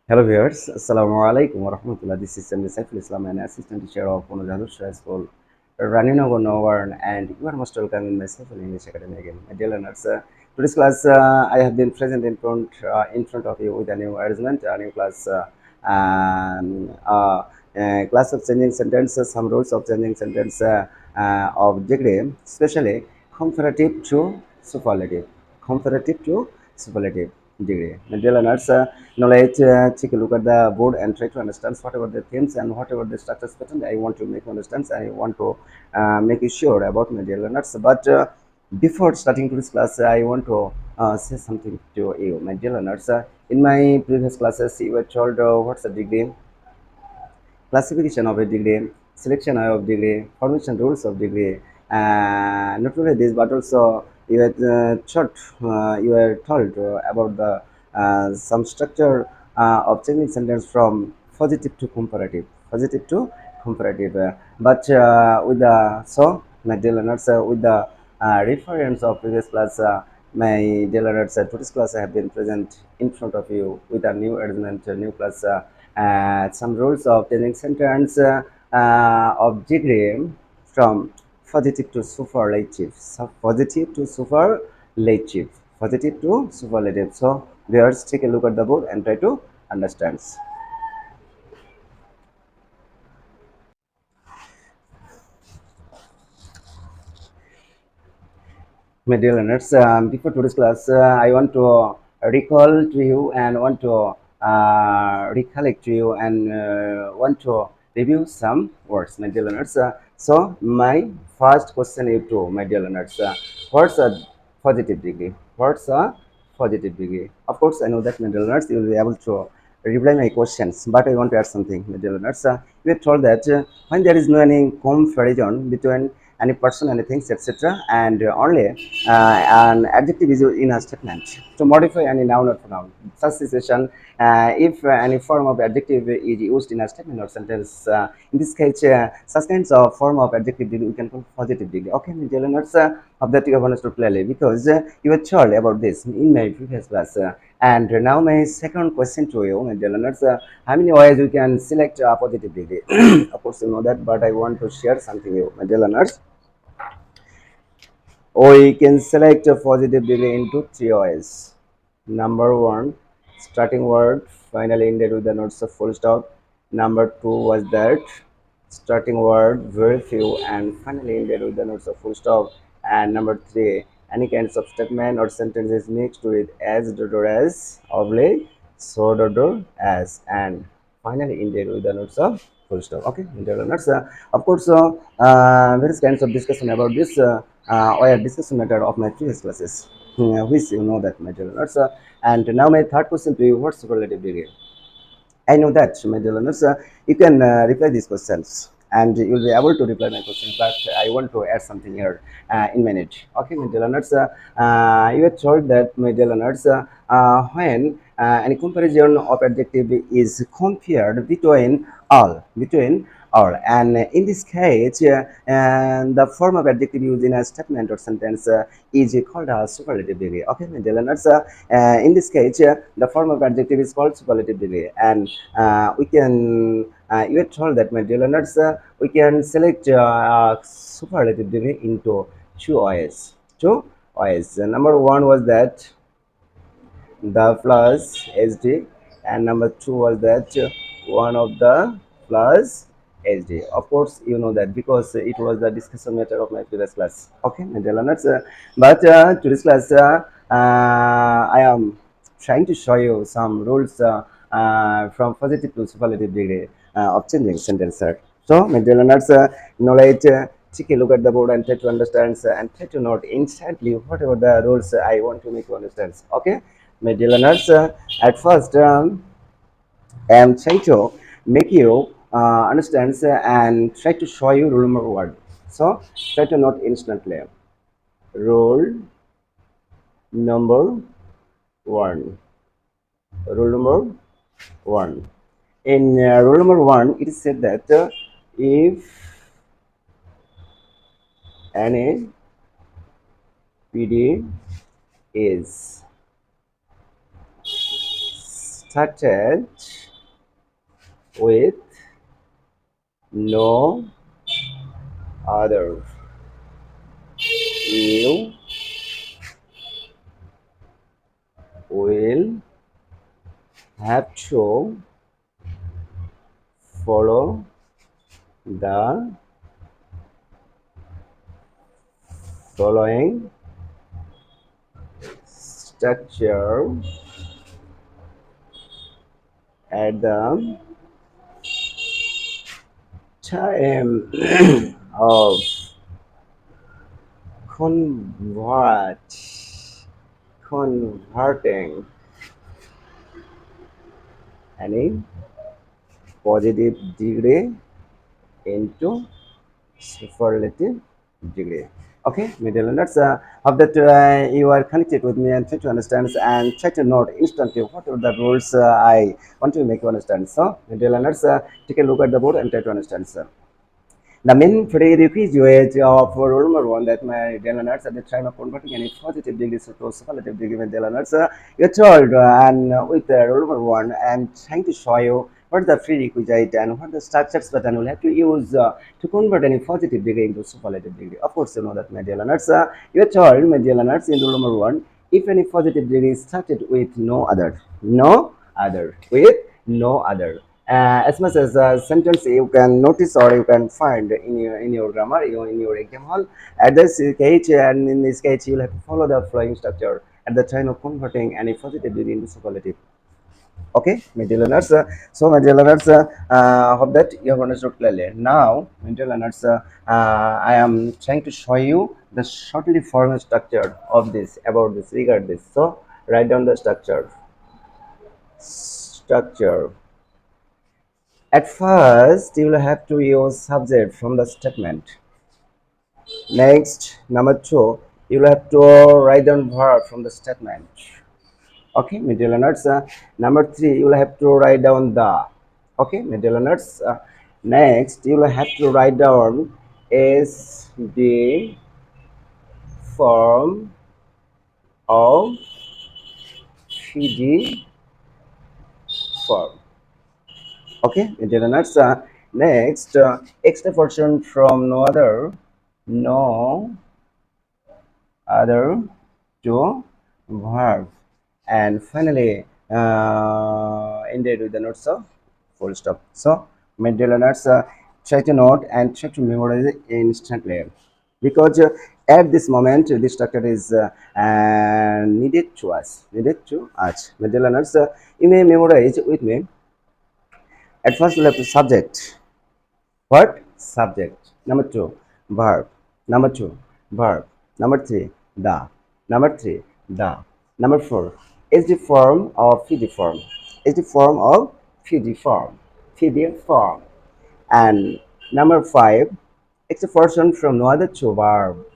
Hello viewers, Assalamu alaikum wa rahmatullah. This is Sanjay Saiful Islam, an assistant teacher of Punjab School, running over Novar, and you are most welcome in my Saiful English Academy again. My dear learners, today's class I have been present in front of you with a new arrangement, a new class, class of changing sentences, some rules of changing sentence of degree, especially comparative to superlative, comparative to superlative degree. My dear learners, now let's take a look at the board and try to understand whatever the themes and whatever the structures pattern I want to make you understand. I want to make you sure about my dear learners. But before starting to this class, I want to say something to you, my dear learners. In my previous classes, you were told what's a degree, classification of a degree, selection of degree, formation rules of degree. Not only this, but also you were told about the some structure of changing sentence from positive to comparative, positive to comparative. But with the my dear learners, with the reference of previous class, my dear learners, today's class I have been present in front of you with a new arrangement, a new class. Some rules of changing sentence of degree from positive to superlative. So positive to superlative. Positive to superlative. So viewers, take a look at the board and try to understand. My dear learners, before today's class, I want to recall to you and want to recollect to you and want to review some words, my dear learners. So, my first question is to my dear learners, what's a positive degree? What's a positive degree? Of course, I know that, my dear learners, you will be able to reply my questions, but I want to add something, my dear learners. We are told that when there is no any comparison between any person, any things, etc., and only an adjective is used in a statement to modify any noun or pronoun. Such situation, if any form of adjective is used in a statement or sentence, in this case, such kinds of form of adjective we can call positive degree. Okay, dear learners, of that you have understood clearly because you were told about this in my previous class. And now my second question to you, my dear learners, how many ways you can select a positive degree? Of course, you know that, but I want to share something with you, my dear learners. We can select a positive degree into three ways. Number one, starting word finally ended with the notes of full stop. Number two was that starting word very few and finally ended with the notes of full stop. And number three, any kinds of statement or sentences mixed with as, dot, or as, oblique, so, dot, or as, and finally ended with the notes of full stop. Okay, dear learners. Of course, various kinds of discussion about this or discussion matter of my previous classes, which you know that, my dear learners. And now my third question to you: what's superlative degree? I know that, my dear learners, you can reply these questions and you'll be able to reply my questions, but I want to add something here in minute. Okay, my dear learners, you are told that, my dear learners, when any comparison of adjective is compared between all, and in this case, and the form of adjective used in a statement or sentence is called a superlative degree. Okay, my dear learners, in this case, the form of adjective is called superlative degree, and we can you are told that, my dear learners, we can select superlative degree into two ways. Number one was that the plus SD, and number two was that one of the plus SD. Of course, you know that because it was the discussion matter of my previous class. Okay, my dear learners, but today's class, I am trying to show you some rules from positive to superlative degree of changing sentence. So, my dear learners, knowledge. Take a look at the board and try to understand and try to note instantly whatever the rules I want to make you understand. Okay, my dear learners, at first, I am trying to make you understand and try to show you rule number one. So try to note instantly. Rule number one. Rule number one. In rule number one, it is said that if any PD is started with no other. You will have to follow the following structure at the time of convert converting any positive degree into superlative degree. Okay, middle learners, hope that you are connected with me and try to understand and try to note instantly what are the rules I want to make you understand. So, middle learners, take a look at the board and try to understand. Sir. The main prerequisite of rule number one that my dear learners at the time of converting any positive degrees to superlative degree, my dear learners, you're told and with rule number one, I'm trying to show you what the prerequisite and what the structures that I will have to use to convert any positive degree into superlative degree. Of course, you know that, my dear learners, you're told, my dear learners, in rule number one, if any positive degree is started with no other, with no other as much as a sentence you can notice or you can find in your grammar in your exam hall at this sketch, and in this sketch you will have to follow the following structure at the time of converting any positive degree into superlative. Okay, my dear learners, so my dear learners, hope that you have understood clearly. Now, my dear learners, I am trying to show you the shortly formed structure of this about this regard this. So write down the structure. At first, you will have to use subject from the statement. Next, number two, you will have to write down verb from the statement. Okay, my dear learners. Number three, you will have to write down the. Okay, my dear learners. Next, you will have to write down is the form of the form. Okay, my dear learners. Next, extra portion from no other to verb, and finally ended with the notes of full stop. So my dear learners, try to note and try to memorize it instantly, because at this moment this structure is needed to us. My dear learners, you may memorize with me. At first we'll have to subject. What? Subject. Number two, verb. Number two, verb. Number three, the. Number three, the. Number four, is the form of the form. Is the form of the form. The form. And number five, it's a person from no other to verb.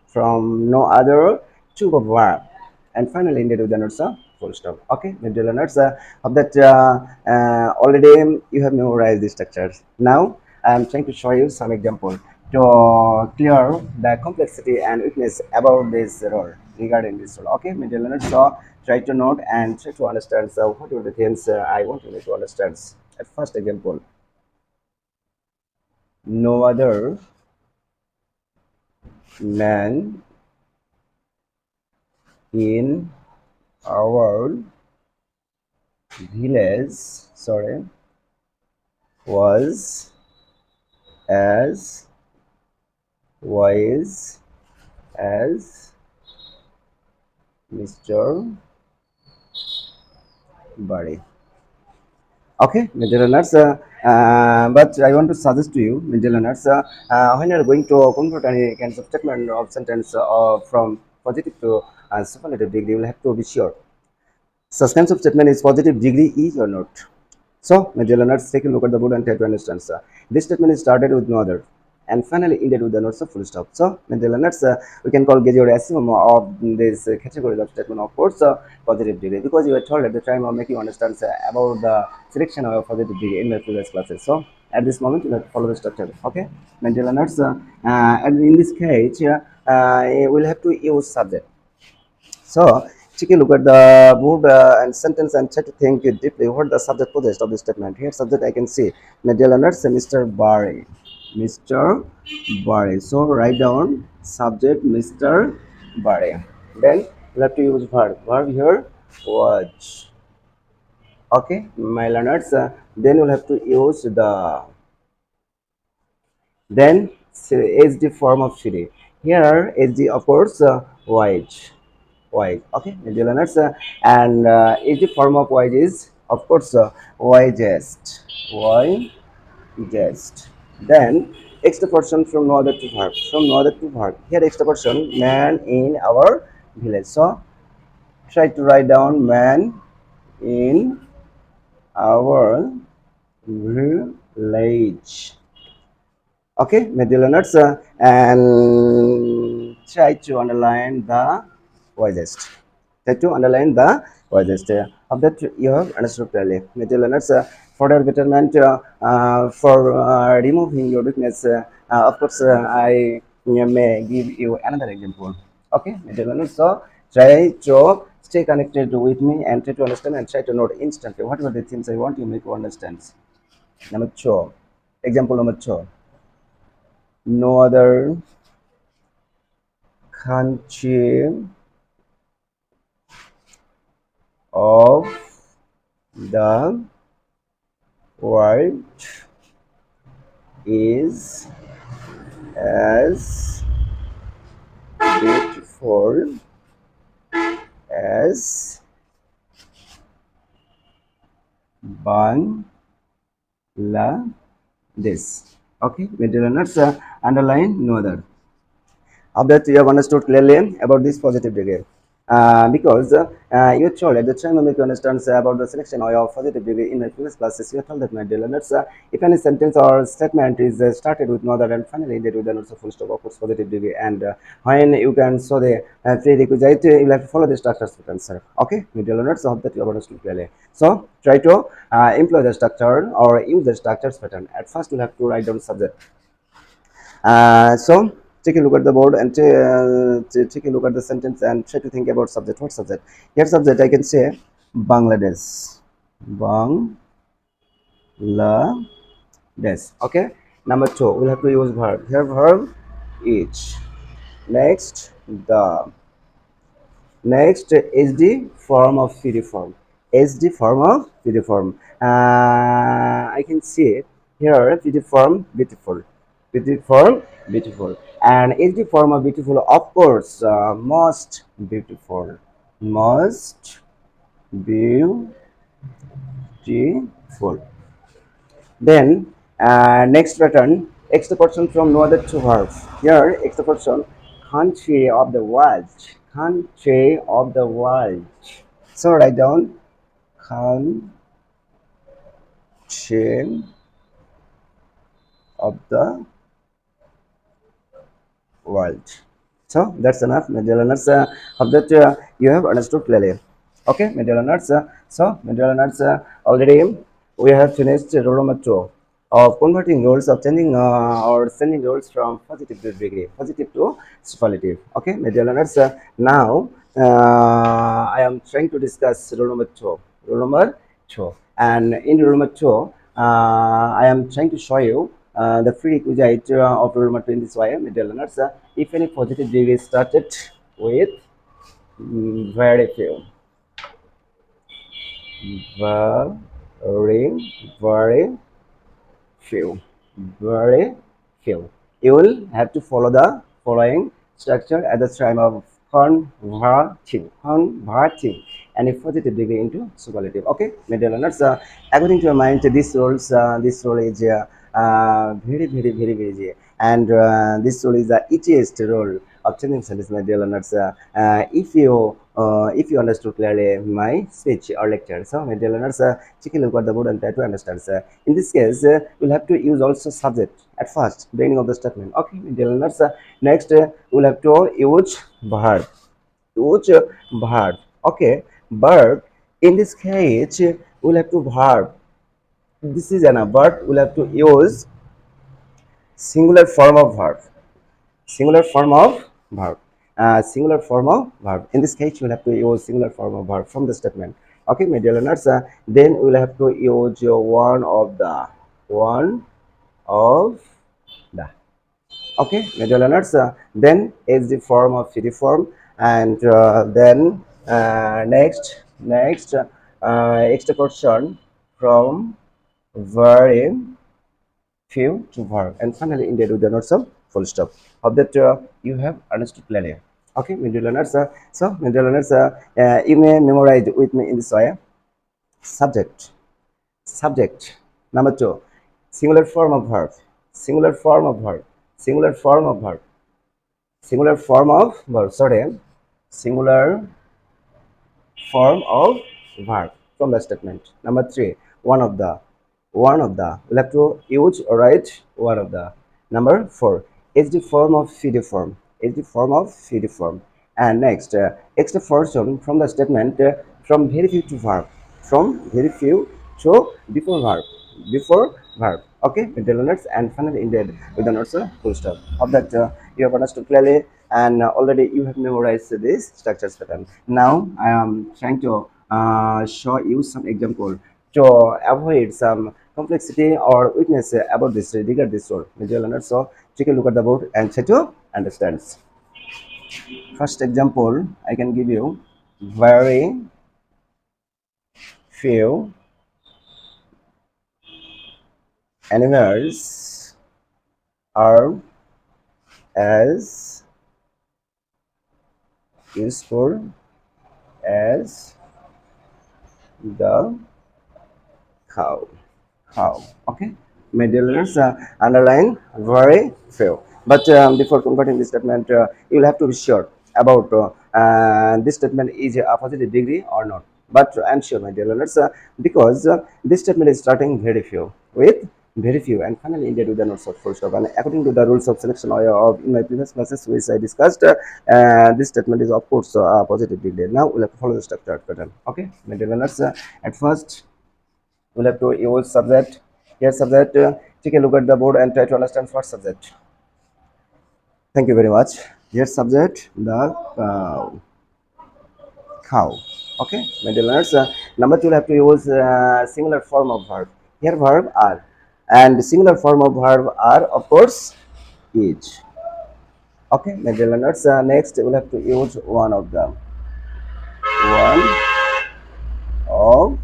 From no other to verb. And finally, ended with the notes of full stop. Okay, my dear learners, of that already you have memorized the structures. Now, I am trying to show you some example to clear the complexity and weakness about this role regarding this role. Okay, my dear learners, so try to note and try to understand. So, what are the things I want you to understand? At first example, no other man in our village, sorry, was as wise as Mr. Barry. Okay, middle learners, but I want to suggest to you, middle learners, when you are going to convert any kinds of statement of sentence from positive to superlative degree, you will have to be sure such kinds of statement is positive degree is or not. So, my dear learners, take a look at the board and try to understand. This statement is started with no other and finally ended with the notes of full stop. So, my dear learners, we can call your assume of this category of statement, of course, positive degree, because you were told at the time of making you understand about the selection of a positive degree in my previous classes. So, at this moment, you have to follow the structure. Okay, my dear learners, and in this case, we'll have to use subject. So, take a look at the word and sentence and try to think deeply what the subject possessed of the statement. Here, subject I can see, my dear learners, Mr. Barry. Mr. Barry. So write down subject Mr. Barry. Then you have to use verb. Verb here, watch. Okay, my learners. Then you'll have to use then HD form of CD. Here HD of course white. White. Okay, my dear learners. And HD form of white is of course Y jest. Y jest. Then extra person from no other to verb. From no other to verb. Here extra person man in our village. So try to write down man in our village. Okay, my dear learners, and try to underline the wisest. Try to underline the wisest. Of that you have understood clearly. My dear learners, further betterment for removing your weakness. Of course, I may give you another example. Okay, my dear learners, so try to stay connected with me and try to understand and try to note instantly what are the things I want you to make you understand. Number two, example number two. No other country of the world is as beautiful as Bangladesh. Okay, middle learners, underline no other. Of that you have understood clearly about this positive degree. Because you told at the time I make you understand about the selection of your positive degree in the previous classes. You told that my dear learners, if any sentence or statement is started with no other and finally ended with an also full stop, of course, positive degree. And when you can show the prerequisite, you will have to follow the structures to answer. Okay, my dear learners, I hope that you have understood clearly. So try to employ the structure or use the structures pattern. At first, you will have to write down subject. So take a look at the board and take a look at the sentence and try to think about subject. What subject? Here subject I can say Bangladesh. Bangladesh. Okay. Number two, we'll have to use verb. Here verb each. Next the. Next is the form of CD form. Is the form of CD form. I can see it here. CD form beautiful. PD form beautiful. And is the form of beautiful, of course, most beautiful. Most beautiful. Then next pattern, extra person from no other two verbs. Here extra person, country of the world. Country of the world. So write down country of the world. So that's enough, my dear learners. Hope that you have understood clearly. Okay, my dear learners. So, my dear learners, already we have finished rule number two of converting rules of changing or sending rules from positive to degree, positive to superlative. Okay, my dear learners. Now I am trying to discuss rule number two. Rule number two, and in rule number two, I am trying to show you the prerequisite of rule number two in this way, my dear learners. If any positive degree is started with very few, very few, very few. You will have to follow the following structure at the time of converting any positive degree into superlative. Okay, my dear learners, according to your mind, this rule is very easy, and this rule is the easiest rule of changing sentence, my dear learners. If you understood clearly my speech or lecture, so my dear learners, take a look at the board and try to understand. In this case, we'll have to use also subject at first, beginning of the statement. Okay, my dear learners. Next, we'll have to use verb. Use verb. Okay, verb. In this case, we'll have to verb. This is an verb. We'll have to use singular form of verb. Singular form of verb. singular form of verb. In this case, you will have to use singular form of verb from the statement. Okay, my dear learners. Then we will have to use one of the. Okay, my dear learners. Then is the form of city form, and then next extra portion from very few to verb, and finally ended with the notes of full stop. Hope that you have understood clearly. Okay, my dear learners. My dear learners, you may memorize with me in this way. Subject, subject. Number two, singular form of verb, singular form of verb, singular form of verb, singular form of verb. Sorry, singular form of verb from the statement. Number three, one of the. We'll have to use or write one of the. Number four, is the form of feed form. Is the form of feed form. And next, extra portion from the statement from very few to verb. From very few to before verb. Before verb. Okay, with the learners, and finally ended with the notes full stop. Hope that you have understood clearly, and already you have memorized this structures pattern. Now I am trying to show you some example to avoid some complexity or weakness about this regard this word, media learners. So take a look at the board and try to understand. First example I can give you: very few animals are as useful as the cow. How? Okay. My dear learners, underline very few. But before converting this statement, you will have to be sure about this statement is a positive degree or not. But I'm sure, my dear learners, because this statement is starting very few with very few, and finally ended with the notes of full stop. And according to the rules of selection of in my previous classes, which I discussed, this statement is of course a positive degree. Now we'll have to follow the structure pattern. Okay, my dear learners, at first we'll have to use subject. Here subject, take a look at the board and try to understand what subject. Thank you very much. Here subject, the cow. Okay, my dear learners, number two, we'll have to use singular form of verb. Here verb are, and singular form of verb are of course is. Okay, my dear learners, next we'll have to use one of them, one of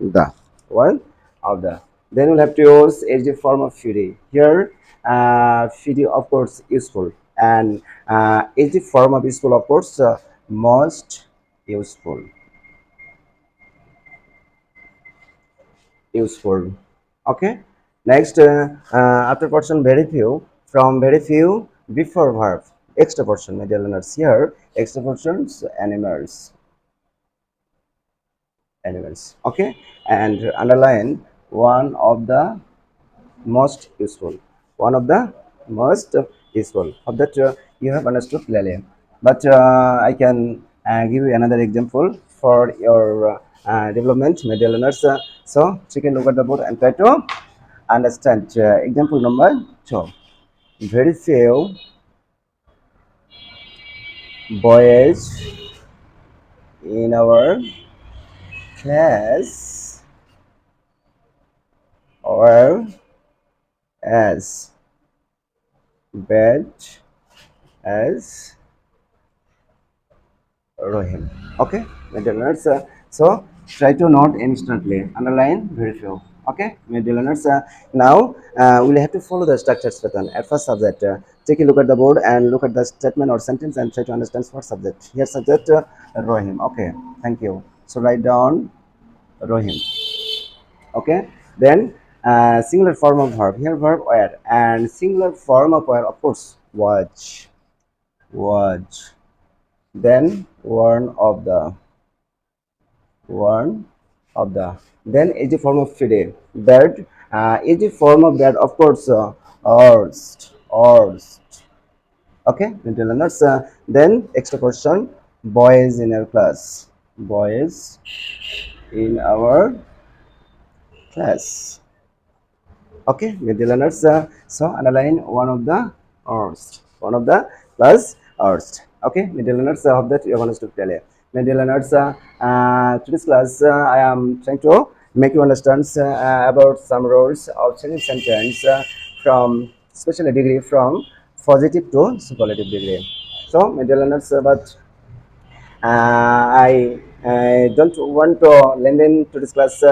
the, one of the. Then we'll have to use adjective form of fury. Here fury of course useful, and adjective form of useful of course most useful, useful. Okay, next after portion very few, from very few before verb, extra portion, my dear learners. Here extra portions animals, animals. Okay, and underline one of the most useful, one of the most useful. Of that you have understood clearly, but I can give you another example for your development, my dear learners. So take a look at the board and try to understand. Example number two: very few boys in our class were as bad as Rohim. Okay, my dear learners. So try to note instantly. Underline very few. Okay, my dear learners. Now we'll have to follow the structures pattern. At first subject, take a look at the board and look at the statement or sentence and try to understand what subject. Here subject Rohim. Okay, thank you. So write down Rohim. Okay, then singular form of verb. Here verb where, and singular form of where of course watch, watch. Then one of the, then is the form of fide, bird, is the form of bird of course orst. Okay, little learners, then extra question, boys in our class, boys in our class. Okay, little learners, so underline one of the orst, one of the plus orst. Okay, my dear learners, hope that you have understood clearly. My dear learners, today's class I am trying to make you understand about some rules of changing sentence from special degree from positive to superlative degree. So, my dear learners, but I don't want to lengthen today's class,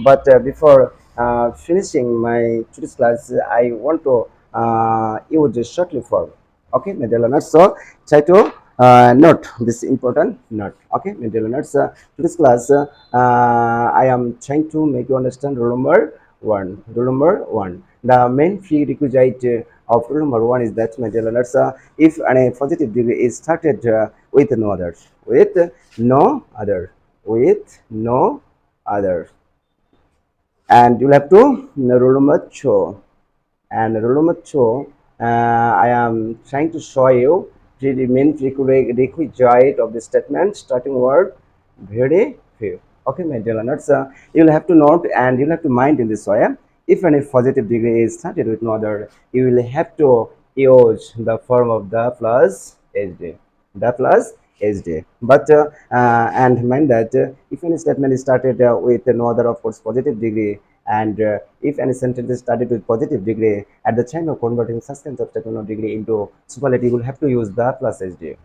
but before finishing my today's class, I want to use a shortly form. Okay, my dear learners. So try to note this important note. Okay, my dear learners. Today's class, I am trying to make you understand rule number one. Rule number one. The main prerequisite of rule number one is that, my dear learners, if a positive degree is started with no other, with no other, with no other, and you'll have to rule number two. And rule number two, I am trying to show you the main requisite of the statement starting word very few. Okay, my dear learners, you'll have to note and you'll have to mind in this way. If any positive degree is started with no other, you will have to use the form of the plus hd, the plus hd. But and mind that if any statement is started with no other, of course, positive degree, and if any sentence is started with positive degree, at the time of converting such kinds of statement of degree into superlative, you will have to use the plus hd,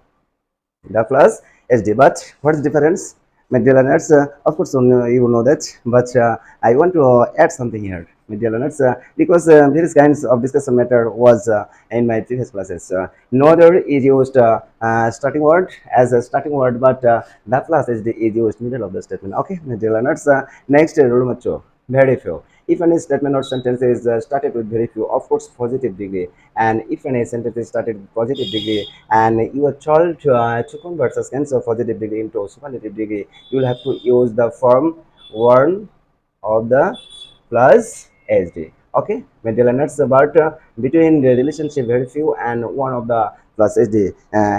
the plus hd. But what's the difference, my dear learners? Of course you know that, but I want to add something here, my dear learners, because various kinds of discussion matter was in my previous classes. No other is used starting word as a starting word, but the plus hd is used middle of the statement. Okay, my dear learners, next rule number two, very few. If any statement or sentence is started with very few, of course, positive degree, and if any sentence is started with positive degree, and you are told to convert such kinds of positive degree into superlative degree, you will have to use the form one of the plus hd. Okay, my dear learners, but between the relationship very few and one of the plus hd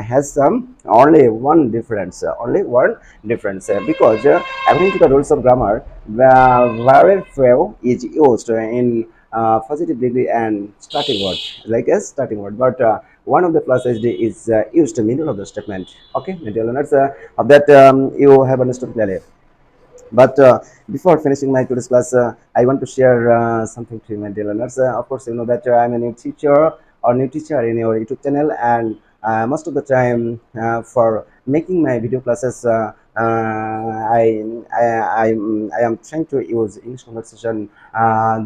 has some only one difference, because according to the rules of grammar, very few is used in positive degree and starting word, like a starting word, but one of the plus hd is used in middle of the statement. Okay, my dear learners, of that you have understood clearly. But before finishing my today's class, I want to share something to you, my dear learners. Of course, you know that I'm a new teacher in your YouTube channel, and most of the time for making my video classes, I am trying to use English conversation,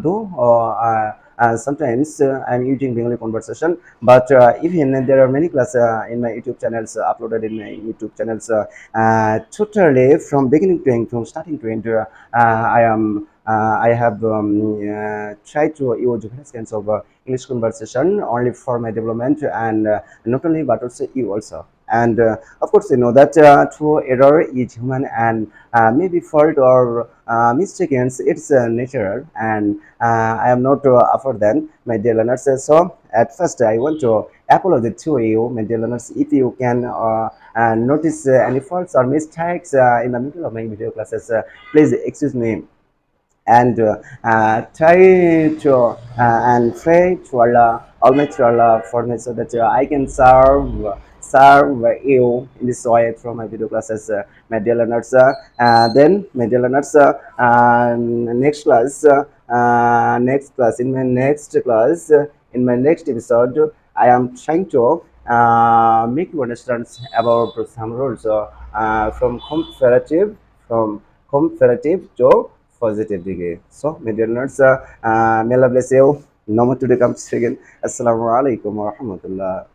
though sometimes I'm using Bengali conversation. But even there are many classes in my YouTube channels, uploaded in my YouTube channels, totally from beginning to end, from starting to end. I have tried to use various kinds of English conversation only for my development, and not only but also you also. And of course, you know that true error is human, and maybe fault or mistakes, it's natural, and I am not for them, my dear learners. So at first I want to apologize to you, my dear learners, if you can notice any faults or mistakes in the middle of my video classes. Please excuse me, and try to and pray to Allah, Almighty Allah, for me, so that I can serve you in this way from my video classes, my dear learners. Then, my dear learners, next class, in my next class, in my next episode, I am trying to make you understand about some rules from comparative to positive degree. So, my dear learners, may Allah bless you. No more today comes again. Assalamu alaikum wa rahmatullah.